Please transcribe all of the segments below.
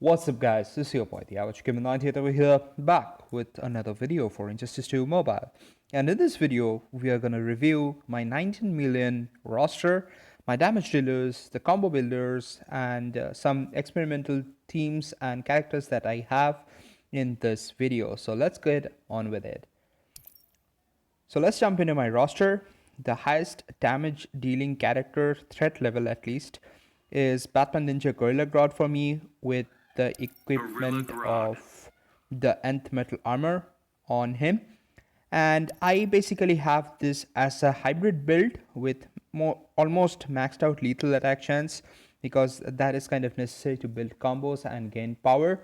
What's up guys, this is your boy the average gamer 98 over here, back with another video for Injustice 2 Mobile. And in this video, we are gonna review my 19 million roster, my damage dealers, the combo builders, and some experimental themes and characters that I have in this video. So let's get on with it. So let's jump into my roster. The highest damage dealing character, threat level at least, is Batman Ninja Gorilla Grodd for me, with the equipment of the nth metal armor on him. And I basically have this as a hybrid build with almost maxed out lethal attack chance, because that is kind of necessary to build combos and gain power,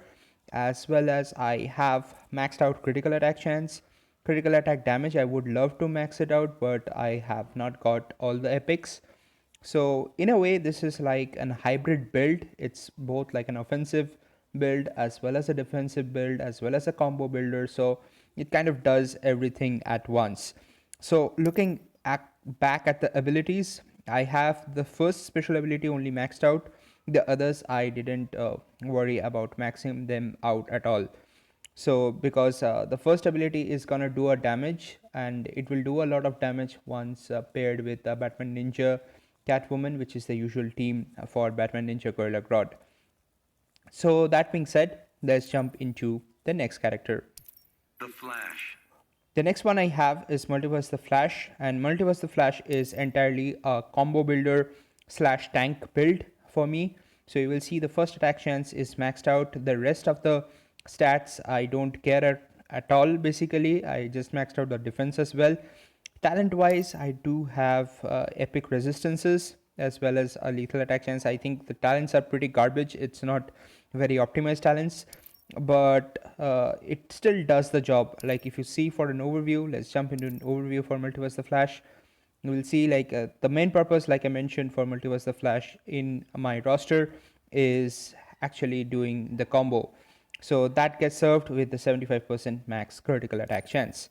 as well as I have maxed out critical attack chance. Critical attack damage, I would love to max it out, but I have not got all the epics. So in a way, this is like an hybrid build. It's both like an offensive build as well as a defensive build as well as a combo builder. So it kind of does everything at once. So looking back at the abilities, I have the first special ability only maxed out. The others I didn't worry about maxing them out at all. So because the first ability is gonna do a damage, and it will do a lot of damage once paired with Batman Ninja CATWOMAN, which is the usual team for Batman Ninja Gorilla Grodd. So that being said, let's jump into the next character. The Flash. The next one I have is Multiverse the Flash, and Multiverse the Flash is entirely a combo builder slash tank build for me. So you will see the first attack chance is maxed out. The rest of the stats I don't care at all. Basically, I just maxed out the defense as well. Talent wise, I do have epic resistances as well as a lethal attack chance. I think the talents are pretty garbage. It's not very optimized talents, but it still does the job. Like if you see for an overview, let's jump into an overview for Multiverse the Flash. You will see like the main purpose, like I mentioned, for Multiverse the Flash in my roster is actually doing the combo. So that gets served with the 75% max critical attack chance.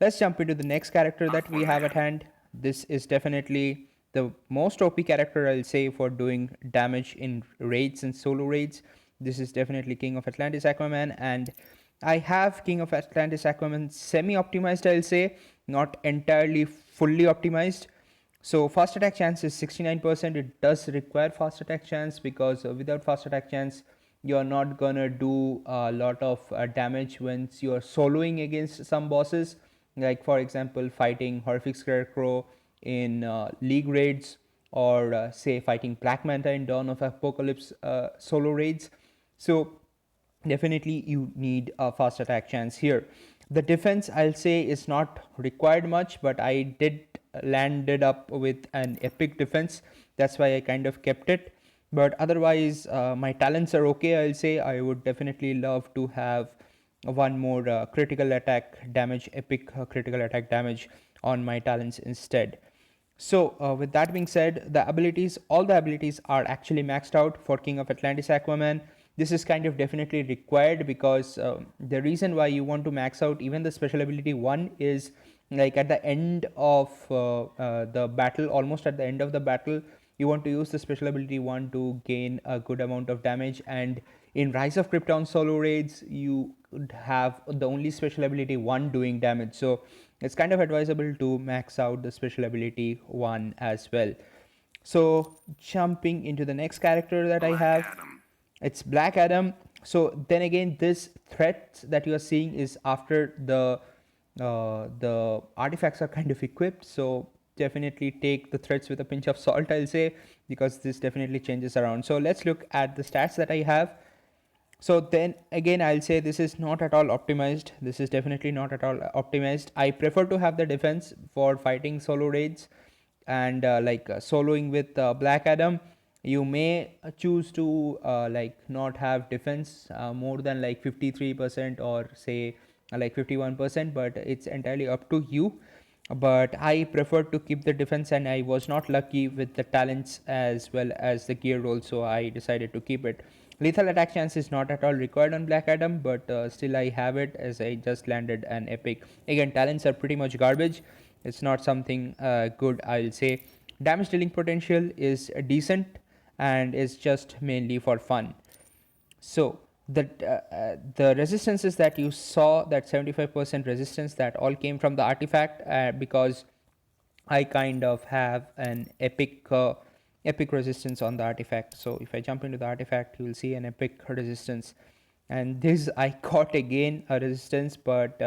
Let's jump into the next character that we have at hand. This is definitely the most OP character, I'll say, for doing damage in raids and solo raids. This is definitely King of Atlantis Aquaman, and I have King of Atlantis Aquaman semi-optimized, I'll say, not entirely fully optimized. So fast attack chance is 69%. It does require fast attack chance, because without fast attack chance, you're not gonna do a lot of damage once you're soloing against some bosses. Like for example, fighting Horrific Scarecrow in League raids, or say fighting Black Manta in Dawn of Apocalypse solo raids. So definitely you need a fast attack chance here. The defense, I'll say, is not required much, but I did landed up with an epic defense. That's why I kind of kept it. But otherwise, my talents are okay, I'll say. I would definitely love to have one more critical attack damage, epic critical attack damage on my talents instead. So with that being said, the abilities, all the abilities are actually maxed out for King of Atlantis Aquaman. This is kind of definitely required, because the reason why you want to max out even the special ability 1 is like at the end of the battle, almost at the end of the battle, you want to use the special ability 1 to gain a good amount of damage. And in Rise of Krypton solo raids, you could have the only special ability 1 doing damage. So it's kind of advisable to max out the special ability 1 as well. So jumping into the next character that I have, it's Black Adam. So then again, this threat that you are seeing is after the artifacts are kind of equipped. So definitely take the threats with a pinch of salt, I'll say, because this definitely changes around. So let's look at the stats that I have. So then again, I'll say this is not at all optimized. This is definitely not at all optimized. I prefer to have the defense for fighting solo raids, and soloing with Black Adam. You may choose to like not have defense more than like 53% or say like 51%, but it's entirely up to you. But I prefer to keep the defense, and I was not lucky with the talents as well as the gear roll, so I decided to keep it. Lethal attack chance is not at all required on Black Adam, but still I have it, as I just landed an epic. Again, talents are pretty much garbage. It's not something good, I'll say. Damage dealing potential is decent and is just mainly for fun. So the resistances that you saw, that 75% resistance, that all came from the artifact, because I kind of have an epic resistance on the artifact. So if I jump into the artifact, you will see an epic resistance, and this I caught again a resistance, but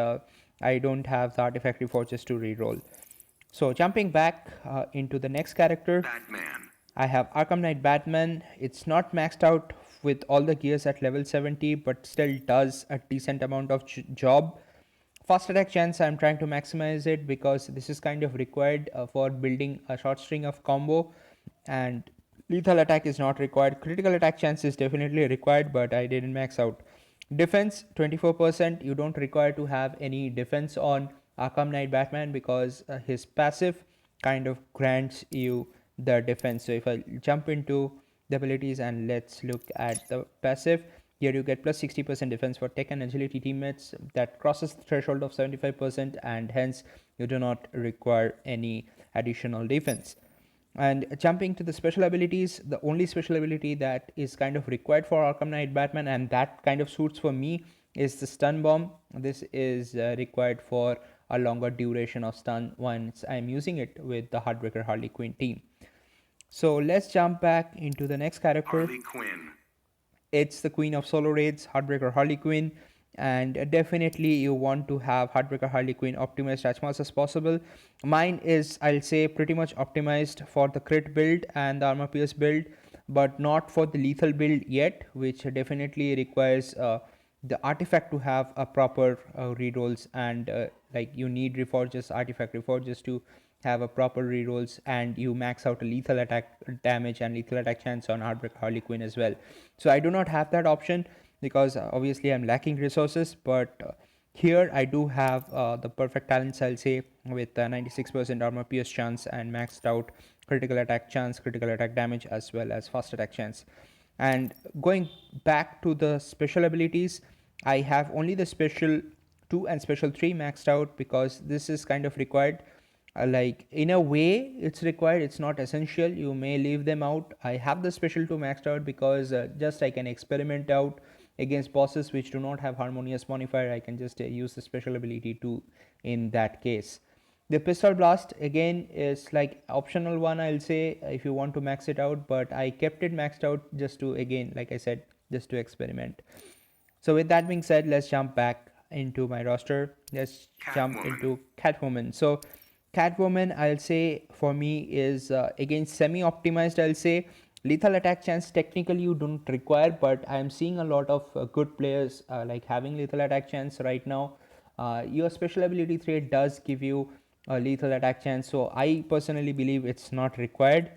I don't have the artifact reforges to reroll. So jumping back into the next character, Batman. I have Arkham Knight Batman. It's not maxed out with all the gears at level 70, but still does a decent amount of job. Fast attack chance, I'm trying to maximize it because this is kind of required for building a short string of combo, and lethal attack is not required. Critical attack chance is definitely required, but I didn't max out. Defense 24%. You don't require to have any defense on Arkham Knight Batman because his passive kind of grants you the defense. So if I jump into the abilities and let's look at the passive, here you get plus 60% defense for tech and agility teammates. That crosses the threshold of 75%, and hence you do not require any additional defense. And jumping to the special abilities, the only special ability that is kind of required for Arkham Knight Batman, and that kind of suits for me, is the stun bomb. This is required for a longer duration of stun once I'm using it with the Heartbreaker Harley Quinn team. So let's jump back into the next character. Harley Quinn. It's the Queen of Solo Raids, Heartbreaker Harley Quinn, and definitely you want to have Heartbreaker Harley Quinn optimized as much as possible. Mine is, I'll say, pretty much optimized for the crit build and the armor pierce build, but not for the lethal build yet, which definitely requires the artifact to have a proper rerolls, and like you need reforges, artifact reforges to have a proper rerolls, and you max out a lethal attack damage and lethal attack chance on Heartbreaker Harley Quinn as well. So I do not have that option because obviously I'm lacking resources, but here I do have the perfect talents, I'll say, with 96% armor pierce chance and maxed out critical attack chance, critical attack damage, as well as fast attack chance. And going back to the special abilities, I have only the special 2 and special 3 maxed out because this is kind of required. Like in a way it's required, it's not essential, you may leave them out. I have the special 2 maxed out because just I can experiment out against bosses which do not have harmonious modifier. I can just use the special ability 2 in that case. The pistol blast again is like optional one, I'll say, if you want to max it out, but I kept it maxed out just to, again, like I said, just to experiment. So with that being said, let's jump back into my roster. Let's jump into Catwoman. So Catwoman, I'll say, for me is again semi-optimized, I'll say. Lethal attack chance technically you don't require, but I'm seeing a lot of good players like having lethal attack chance right now. Your special ability trait does give you a lethal attack chance, so I personally believe it's not required.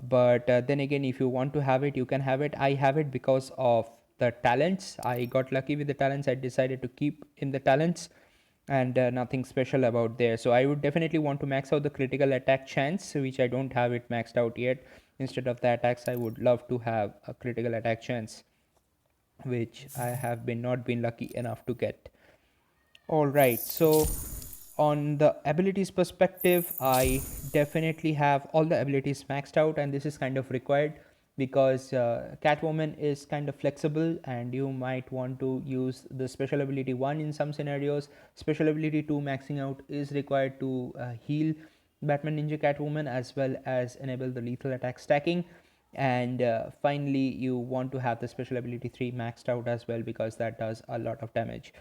But then again, if you want to have it, you can have it. I have it because of the talents. I got lucky with the talents. I decided to keep in the talents, and nothing special about there. So I would definitely want to max out the critical attack chance, which I don't have it maxed out yet. Instead of the attacks, I would love to have a critical attack chance, which I have not been lucky enough to get. All right, so on the abilities perspective, I definitely have all the abilities maxed out, and this is kind of required because Catwoman is kind of flexible, and you might want to use the special ability 1 in some scenarios. Special ability 2 maxing out is required to heal Batman Ninja Catwoman, as well as enable the lethal attack stacking. And finally, you want to have the special ability 3 maxed out as well, because that does a lot of damage.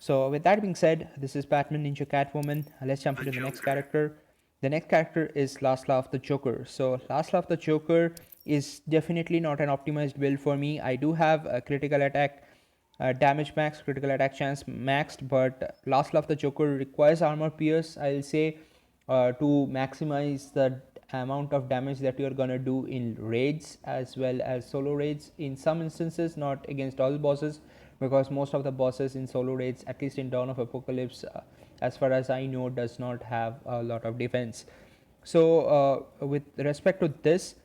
So with that being said, this is Batman Ninja Catwoman. Let's jump into the next character. The next character is Last Law of the Joker. So Last Law of the Joker is definitely not an optimized build for me. I do have a critical attack damage max, critical attack chance maxed, but Last Law of the Joker requires armor pierce, I'll say, to maximize the amount of damage that you're gonna do in raids as well as solo raids. In some instances, not against all bosses, because most of the bosses in solo raids, at least in Dawn of Apocalypse, as far as I know, does not have a lot of defense. So with respect to this,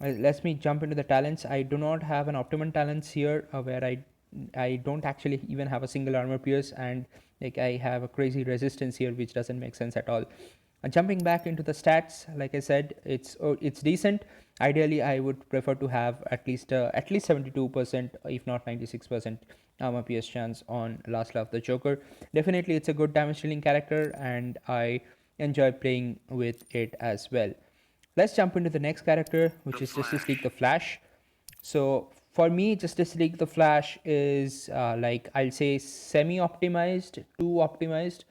let me jump into the talents. I do not have an optimum talents here, where I don't actually even have a single armor pierce, and like I have a crazy resistance here, which doesn't make sense at all. Jumping back into the stats, like I said, it's decent. Ideally, I would prefer to have at least 72%, if not 96% armor PS chance on Last Laugh the Joker. Definitely, it's a good damage dealing character, and I enjoy playing with it as well. Let's jump into the next character, which The is Justice League Flash. the Flash. So for me, Justice League the Flash is like, I'll say, semi-optimized to optimized,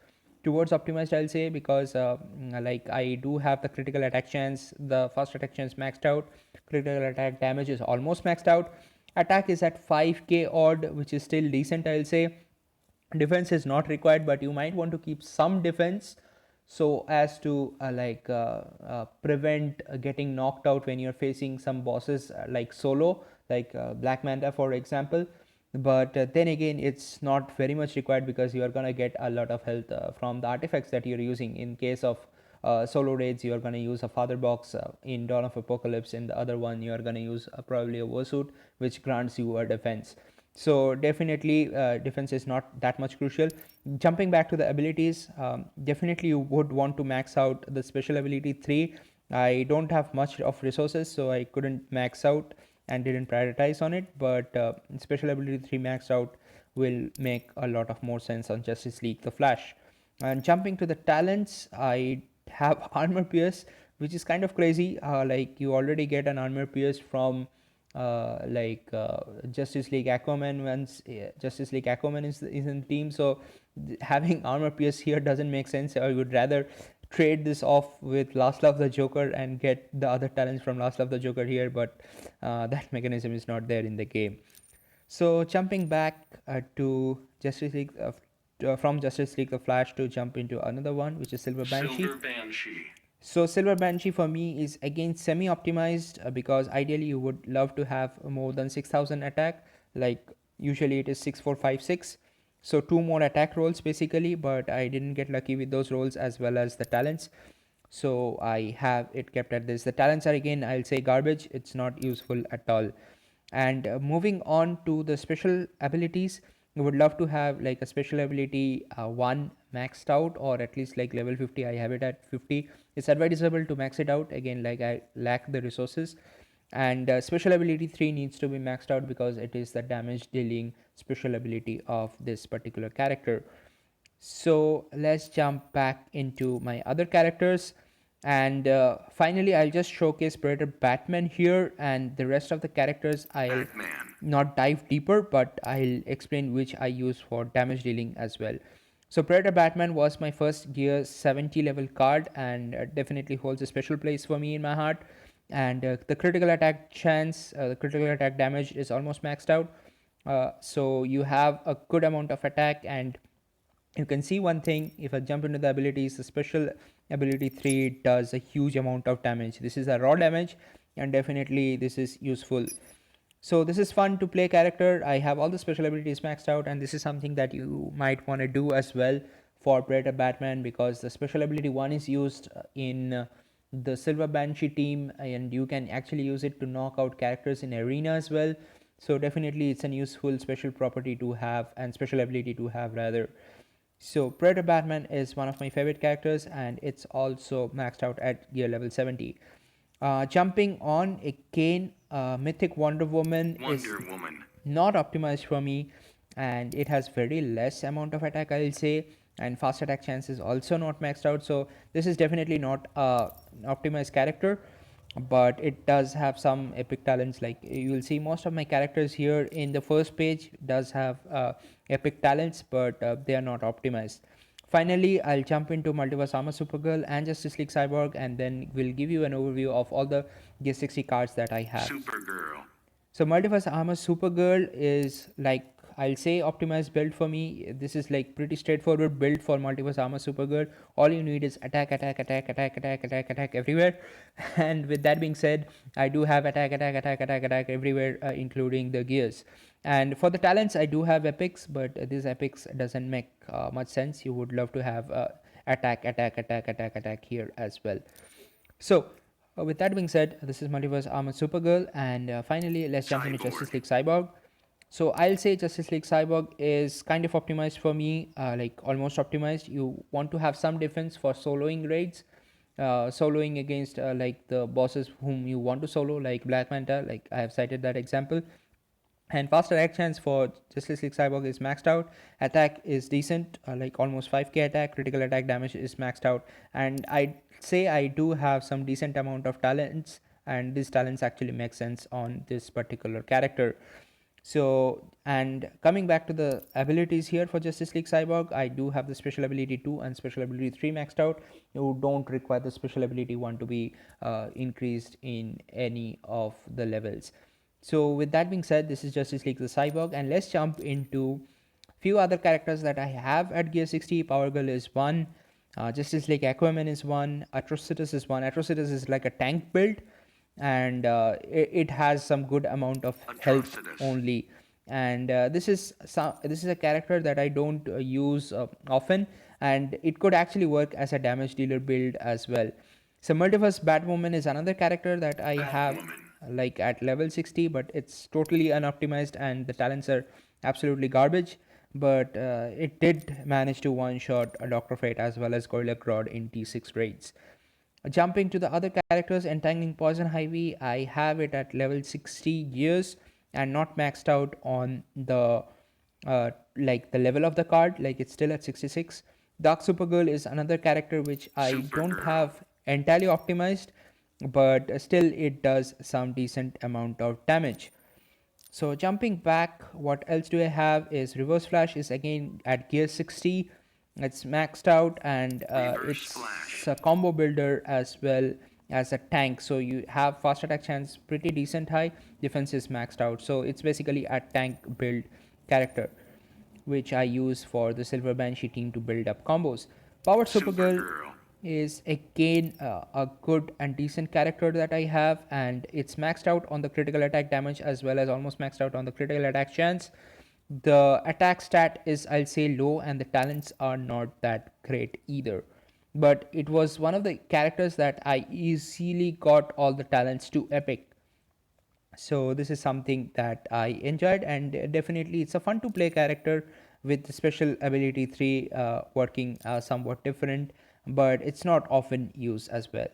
towards optimized, I'll say, because like I do have the critical attack chance, the fast attack chance maxed out, critical attack damage is almost maxed out, attack is at 5k odd, which is still decent, I'll say. Defense is not required, but you might want to keep some defense so as to prevent getting knocked out when you're facing some bosses like solo, like Black Manta for example. But then again, it's not very much required because you are going to get a lot of health from the artifacts that you're using. In case of solo raids, you are going to use a father box. In Dawn of Apocalypse, in the other one, you are going to use probably a Warsuit, which grants you a defense. So definitely defense is not that much crucial. Jumping back to the abilities, definitely you would want to max out the special ability 3. I don't have much of resources, so I couldn't max out and didn't prioritize on it, but special ability 3 maxed out will make a lot of more sense on Justice League the Flash. And jumping to the talents, I have armor pierce, which is kind of crazy. Like you already get an armor pierce from Justice League Aquaman. Once Justice League Aquaman is in the team, so having armor pierce here doesn't make sense. I would rather trade this off with Last Love the Joker and get the other talents from Last Love the Joker here, but that mechanism is not there in the game. So jumping back to Justice League from Justice League the Flash, to jump into another one, which is Silver Banshee. Silver Banshee. So Silver Banshee for me is again semi-optimized because ideally you would love to have more than 6000 attack. Like usually it is 6456. So 2 more attack rolls basically, but I didn't get lucky with those rolls as well as the talents. So I have it kept at this. The talents are again, I'll say, garbage. It's not useful at all. And moving on to the special abilities, I would love to have like a special ability 1 maxed out, or at least like level 50. I have it at 50. It's advisable to max it out, again like I lack the resources. And special ability 3 needs to be maxed out because it is the damage dealing special ability of this particular character. So let's jump back into my other characters. And finally, I'll just showcase Predator Batman here, and the rest of the characters I'll Batman. not dive deeper, but I'll explain which I use for damage dealing as well. So Predator Batman was my first Gear 70 level card, and definitely holds a special place for me in my heart. And the critical attack chance, the critical attack damage is almost maxed out. So you have a good amount of attack, and you can see one thing. If I jump into the abilities, the special ability 3 does a huge amount of damage. This is a raw damage, and definitely this is useful. So this is fun to play character. I have all the special abilities maxed out, and this is something that you might want to do as well for Predator Batman, because the special ability 1 is used in the Silver Banshee team, and you can actually use it to knock out characters in arena as well. So definitely it's a useful special property to have, and special ability to have rather. So Predator Batman is one of my favorite characters, and it's also maxed out at gear level 70. Jumping on a Kane, Mythic Wonder Woman is not optimized for me, and it has very less amount of attack, I'll say, and fast attack chance is also not maxed out. So this is definitely not a optimized character, but it does have some epic talents. Like you will see, most of my characters here in the first page does have epic talents, but they are not optimized. Finally, I'll jump into Multiverse Armor Supergirl and Justice League Cyborg, and then we'll give you an overview of all the Gear 60 cards that I have. Supergirl. So Multiverse Armor Supergirl is like, I'll say, optimized build for me. This is like pretty straightforward build for Multiverse Armor Supergirl. All you need is attack, attack, attack, attack, attack, attack, attack everywhere. And with that being said, I do have attack, attack, attack, attack, attack everywhere, including the gears. And for the talents, I do have epics, but this epics doesn't make much sense. You would love to have attack, attack, attack, attack, attack here as well. So with that being said, this is Multiverse Armor Supergirl, and finally let's jump into Justice League Cyborg. So I'll say Justice League Cyborg is kind of optimized for me, like almost optimized. You want to have some defense for soloing raids, soloing against like the bosses whom you want to solo, like Black Manta, like I have cited that example. And faster actions for Justice League Cyborg is maxed out. Attack is decent, like almost 5k attack. Critical attack damage is maxed out. And I say I do have some decent amount of talents, and these talents actually make sense on this particular character. So, and coming back to the abilities here for Justice League Cyborg, I do have the special ability 2 and special ability 3 maxed out. You don't require the special ability 1 to be increased in any of the levels. So with that being said, this is Justice League the Cyborg, and let's jump into few other characters that I have at Gear 60. Power Girl is one, Justice League Aquaman is one, Atrocitus is one. Atrocitus is like a tank build, and it has some good amount of health only. And this is a character that I don't use often, and it could actually work as a damage dealer build as well. So Multiverse Batwoman is another character that I have like at level 60, but it's totally unoptimized and the talents are absolutely garbage. But it did manage to one-shot a Dr. Fate as well as Gorilla Grodd in T6 raids. Jumping to the other characters, Entangling Poison Ivy, I have it at level 60 years and not maxed out on the like the level of the card, like it's still at 66. Dark Supergirl is another character which I don't have entirely optimized, but still it does some decent amount of damage. So jumping back, what else do I have is Reverse Flash is again at gear 60. It's maxed out, and it's a combo builder as well as a tank. So you have fast attack chance pretty decent high, defense is maxed out. So it's basically a tank build character, which I use for the Silver Banshee team to build up combos. Powered Supergirl is again a good and decent character that I have, and it's maxed out on the critical attack damage as well as almost maxed out on the critical attack chance. The attack stat is, I'll say, low, and the talents are not that great either. But it was one of the characters that I easily got all the talents to epic. So this is something that I enjoyed, and definitely it's a fun to play character with the special ability 3 working somewhat different, but it's not often used as well.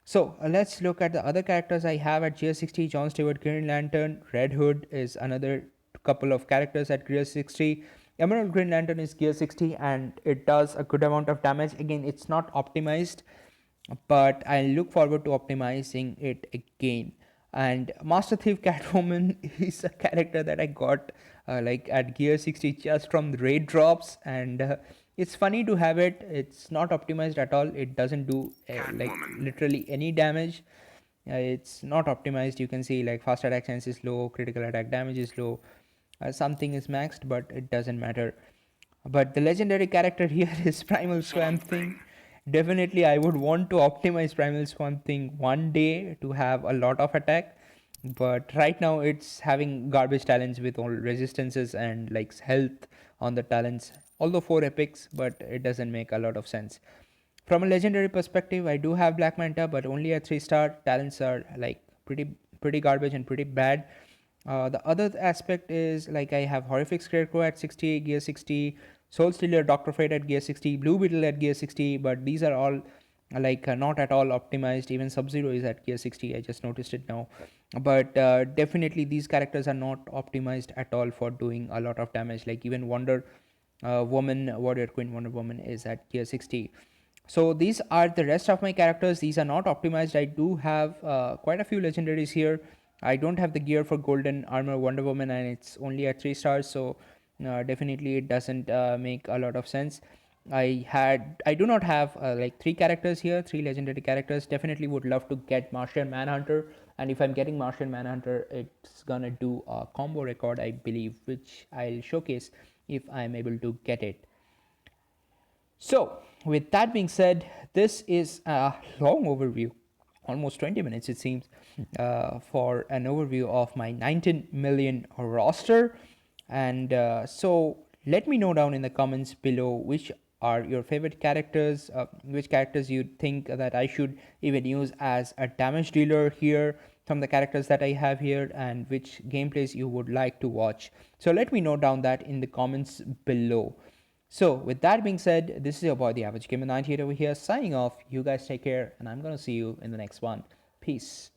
So let's look at the other characters I have at Gear 60. John Stewart, Green Lantern. Red Hood is another couple of characters at Gear 60. Emerald Green Lantern is Gear 60 and it does a good amount of damage. Again, it's not optimized, but I look forward to optimizing it again. And Master Thief Catwoman is a character that I got like at Gear 60 just from the raid drops, and it's funny to have it. It's not optimized at all. It doesn't do like literally any damage. It's not optimized. You can see like fast attack chance is low, critical attack damage is low, something is maxed, but it doesn't matter. But the legendary character here is Primal Swamp Thing. Definitely I would want to optimize Primal Swamp Thing one day to have a lot of attack, but right now it's having garbage talents with all resistances and like health on the talents, although 4 epics, but it doesn't make a lot of sense. From a legendary perspective, I do have Black Manta, but only at 3-star. Talents are like pretty garbage and pretty bad. The other aspect is like I have Horrific Scarecrow at 60, Gear 60, Soul Stealer, Dr. Fate at Gear 60, Blue Beetle at Gear 60, but these are all like not at all optimized. Even Sub-Zero is at Gear 60, I just noticed it now. But definitely these characters are not optimized at all for doing a lot of damage. Like even Wonder Woman, Warrior Queen Wonder Woman is at Gear 60. So these are the rest of my characters. These are not optimized. I do have quite a few legendaries here. I don't have the gear for Golden Armor Wonder Woman, and it's only at 3 stars, so definitely it doesn't make a lot of sense. I do not have like 3 characters here, 3 legendary characters. Definitely would love to get Martian Manhunter, and if I'm getting Martian Manhunter, it's gonna do a combo record, I believe, which I'll showcase if I'm able to get it. So with that being said, this is a long overview, almost 20 minutes it seems, for an overview of my 19 million roster. And so let me know down in the comments below which are your favorite characters, which characters you think that I should even use as a damage dealer here from the characters that I have here, and which gameplays you would like to watch. So let me know down that in the comments below. So with that being said, this is your boy the average gamer 98 over here signing off. You guys take care, and I'm gonna see you in the next one. Peace.